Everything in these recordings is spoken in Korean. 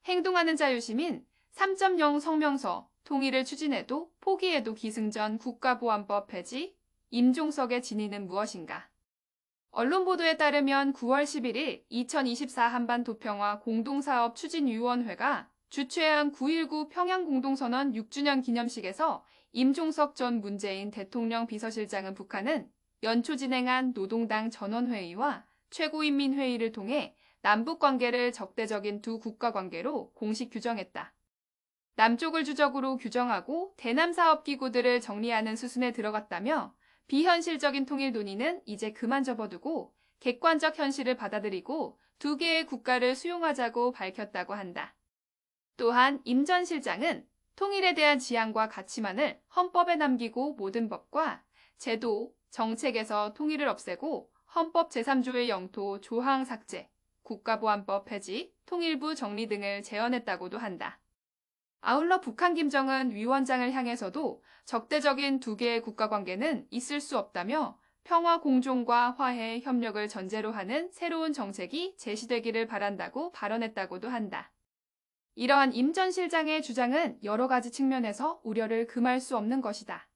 행동하는 자유시민 3.0 성명서 통일을 추진해도 포기해도 기승전 국가보안법 폐지 임종석의 진위는 무엇인가? 언론 보도에 따르면 9월 11일 2024 한반도평화 공동사업추진위원회가 주최한 9.19 평양공동선언 6주년 기념식에서 임종석 전 문재인 대통령 비서실장은 북한은 연초 진행한 노동당 전원회의와 최고인민회의를 통해 남북관계를 적대적인 두 국가관계로 공식 규정했다. 남쪽을 주적으로 규정하고 대남사업기구들을 정리하는 수순에 들어갔다며 비현실적인 통일 논의는 이제 그만 접어두고 객관적 현실을 받아들이고 두 개의 국가를 수용하자고 밝혔다고 한다. 또한 임 전 실장은 통일에 대한 지향과 가치만을 헌법에 남기고 모든 법과 제도, 정책에서 통일을 없애고 헌법 제3조의 영토 조항 삭제, 국가보안법 폐지, 통일부 정리 등을 제언했다고도 한다. 아울러 북한 김정은 위원장을 향해서도 적대적인 두 개의 국가관계는 있을 수 없다며 평화 공존과 화해, 협력을 전제로 하는 새로운 정책이 제시되기를 바란다고 발언했다고도 한다. 이러한 임 전 실장의 주장은 여러 가지 측면에서 우려를 금할 수 없는 것이다.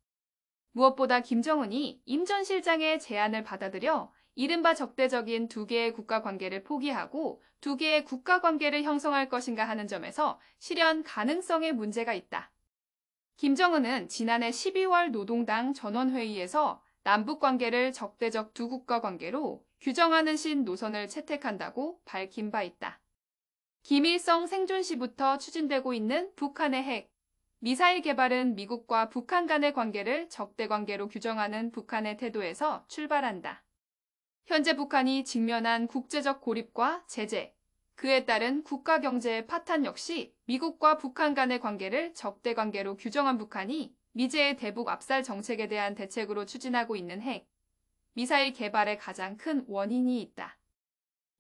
무엇보다 김정은이 임 전 실장의 제안을 받아들여 이른바 적대적인 두 개의 국가관계를 포기하고 두 개의 국가관계를 형성할 것인가 하는 점에서 실현 가능성에 문제가 있다. 김정은은 지난해 12월 노동당 전원회의에서 남북관계를 적대적 두 국가관계로 규정하는 신노선을 채택한다고 밝힌 바 있다. 김일성 생존 시부터 추진되고 있는 북한의 핵, 미사일 개발은 미국과 북한 간의 관계를 적대관계로 규정하는 북한의 태도에서 출발한다. 현재 북한이 직면한 국제적 고립과 제재, 그에 따른 국가경제의 파탄 역시 미국과 북한 간의 관계를 적대관계로 규정한 북한이 미제의 대북 압살 정책에 대한 대책으로 추진하고 있는 핵, 미사일 개발의 가장 큰 원인이 있다.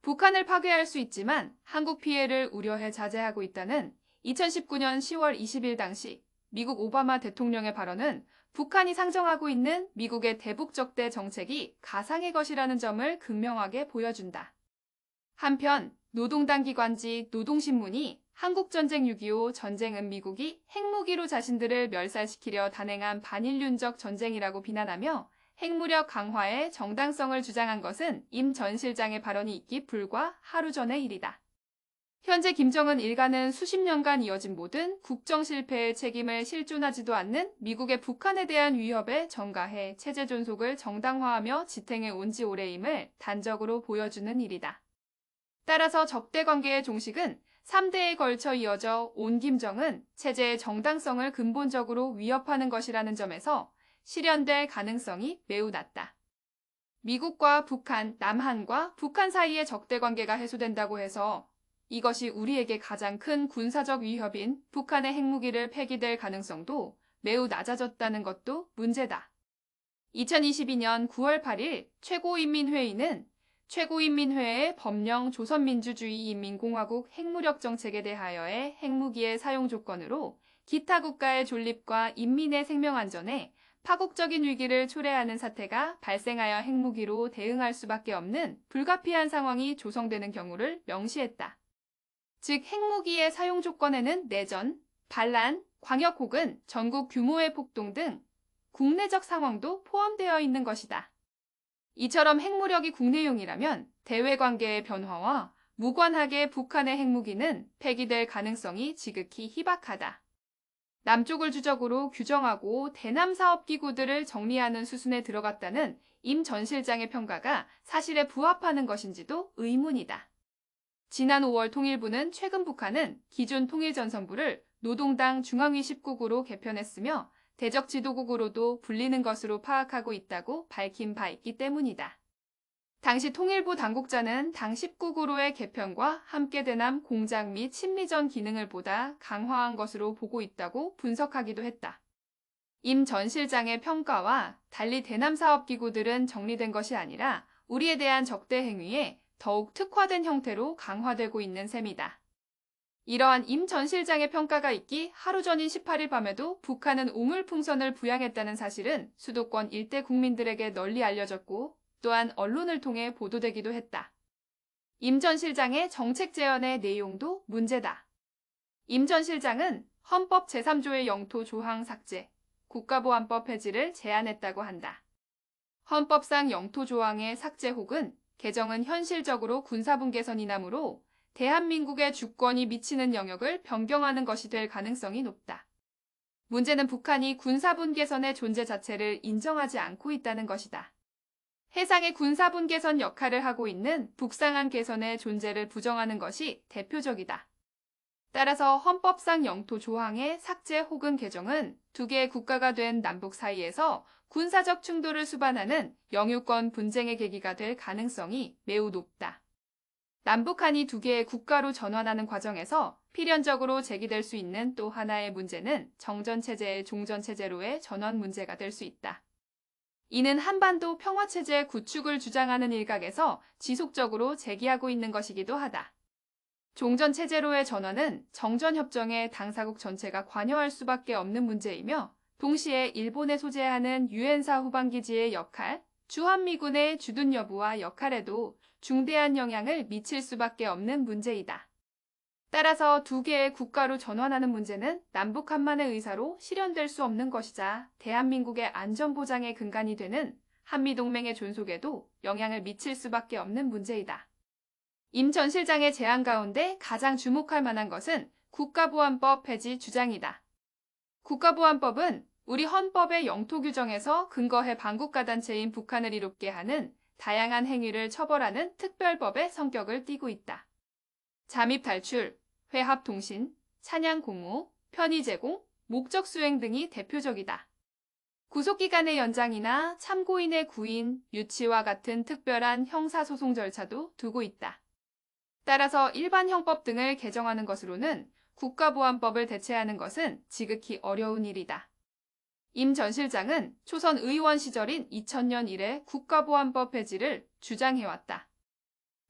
북한을 파괴할 수 있지만 한국 피해를 우려해 자제하고 있다는 2019년 10월 20일 당시 미국 오바마 대통령의 발언은 북한이 상정하고 있는 미국의 대북적대 정책이 가상의 것이라는 점을 극명하게 보여준다. 한편 노동당 기관지 노동신문이 한국전쟁 6.25 전쟁은 미국이 핵무기로 자신들을 멸살시키려 단행한 반인륜적 전쟁이라고 비난하며 핵무력 강화의 정당성을 주장한 것은 임 전 실장의 발언이 있기 불과 하루 전의 일이다. 현재 김정은 일가는 수십 년간 이어진 모든 국정 실패의 책임을 실존하지도 않는 미국의 북한에 대한 위협에 전가해 체제 존속을 정당화하며 지탱해 온 지 오래임을 단적으로 보여주는 일이다. 따라서 적대관계의 종식은 3대에 걸쳐 이어져 온 김정은 체제의 정당성을 근본적으로 위협하는 것이라는 점에서 실현될 가능성이 매우 낮다. 미국과 북한, 남한과 북한 사이의 적대관계가 해소된다고 해서 이것이 우리에게 가장 큰 군사적 위협인 북한의 핵무기를 폐기될 가능성도 매우 낮아졌다는 것도 문제다. 2022년 9월 8일 최고인민회의는 최고인민회의 법령 조선민주주의인민공화국 핵무력 정책에 대하여의 핵무기의 사용 조건으로 기타 국가의 존립과 인민의 생명안전에 파국적인 위기를 초래하는 사태가 발생하여 핵무기로 대응할 수밖에 없는 불가피한 상황이 조성되는 경우를 명시했다. 즉 핵무기의 사용 조건에는 내전, 반란, 광역 혹은 전국 규모의 폭동 등 국내적 상황도 포함되어 있는 것이다. 이처럼 핵무력이 국내용이라면 대외관계의 변화와 무관하게 북한의 핵무기는 폐기될 가능성이 지극히 희박하다. 남쪽을 주적으로 규정하고 대남사업기구들을 정리하는 수순에 들어갔다는 임 전 실장의 평가가 사실에 부합하는 것인지도 의문이다. 지난 5월 통일부는 최근 북한은 기존 통일전선부를 노동당 중앙위 10국으로 개편했으며 대적 지도국으로도 불리는 것으로 파악하고 있다고 밝힌 바 있기 때문이다. 당시 통일부 당국자는 당 10국으로의 개편과 함께 대남 공작 및 심리전 기능을 보다 강화한 것으로 보고 있다고 분석하기도 했다. 임 전 실장의 평가와 달리 대남사업기구들은 정리된 것이 아니라 우리에 대한 적대 행위에 더욱 특화된 형태로 강화되고 있는 셈이다. 이러한 임 전 실장의 평가가 있기 하루 전인 18일 밤에도 북한은 우물풍선을 부양했다는 사실은 수도권 일대 국민들에게 널리 알려졌고 또한 언론을 통해 보도되기도 했다. 임 전 실장의 정책 제언의 내용도 문제다. 임 전 실장은 헌법 제3조의 영토 조항 삭제, 국가보안법 폐지를 제안했다고 한다. 헌법상 영토 조항의 삭제 혹은 개정은 현실적으로 군사분 개선이나무로 대한민국의 주권이 미치는 영역을 변경하는 것이 될 가능성이 높다. 문제는 북한이 군사분 개선의 존재 자체를 인정하지 않고 있다는 것이다. 해상의 군사분 개선 역할을 하고 있는 북상한 개선의 존재를 부정하는 것이 대표적이다. 따라서 헌법상 영토 조항의 삭제 혹은 개정은 두 개의 국가가 된 남북 사이에서 군사적 충돌을 수반하는 영유권 분쟁의 계기가 될 가능성이 매우 높다. 남북한이 두 개의 국가로 전환하는 과정에서 필연적으로 제기될 수 있는 또 하나의 문제는 정전체제의 종전체제로의 전환 문제가 될 수 있다. 이는 한반도 평화체제 구축을 주장하는 일각에서 지속적으로 제기하고 있는 것이기도 하다. 종전체제로의 전환은 정전협정의 당사국 전체가 관여할 수밖에 없는 문제이며 동시에 일본에 소재하는 유엔사 후방기지의 역할, 주한미군의 주둔 여부와 역할에도 중대한 영향을 미칠 수밖에 없는 문제이다. 따라서 두 개의 국가로 전환하는 문제는 남북한만의 의사로 실현될 수 없는 것이자 대한민국의 안전보장의 근간이 되는 한미동맹의 존속에도 영향을 미칠 수밖에 없는 문제이다. 임 전 실장의 제안 가운데 가장 주목할 만한 것은 국가보안법 폐지 주장이다. 국가보안법은 우리 헌법의 영토 규정에서 근거해 반국가 단체인 북한을 이롭게 하는 다양한 행위를 처벌하는 특별법의 성격을 띠고 있다. 잠입 탈출, 회합 통신, 사냥 공호, 편의 제공, 목적 수행 등이 대표적이다. 구속기간의 연장이나 참고인의 구인, 유치와 같은 특별한 형사소송 절차도 두고 있다. 따라서 일반 형법 등을 개정하는 것으로는 국가보안법을 대체하는 것은 지극히 어려운 일이다. 임 전 실장은 초선 의원 시절인 2000년 이래 국가보안법 폐지를 주장해왔다.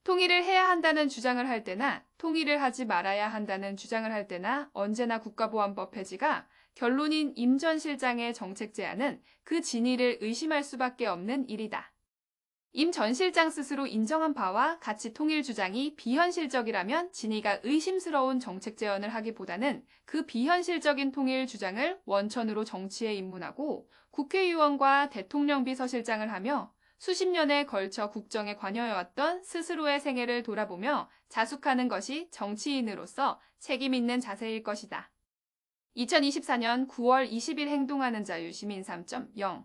통일을 해야 한다는 주장을 할 때나 통일을 하지 말아야 한다는 주장을 할 때나 언제나 국가보안법 폐지가 결론인 임 전 실장의 정책 제안은 그 진위를 의심할 수밖에 없는 일이다. 임 전 실장 스스로 인정한 바와 같이 통일 주장이 비현실적이라면 진위가 의심스러운 정책 제언을 하기보다는 그 비현실적인 통일 주장을 원천으로 정치에 입문하고 국회의원과 대통령 비서실장을 하며 수십 년에 걸쳐 국정에 관여해왔던 스스로의 생애를 돌아보며 자숙하는 것이 정치인으로서 책임 있는 자세일 것이다. 2024년 9월 20일 행동하는 자유 시민 3.0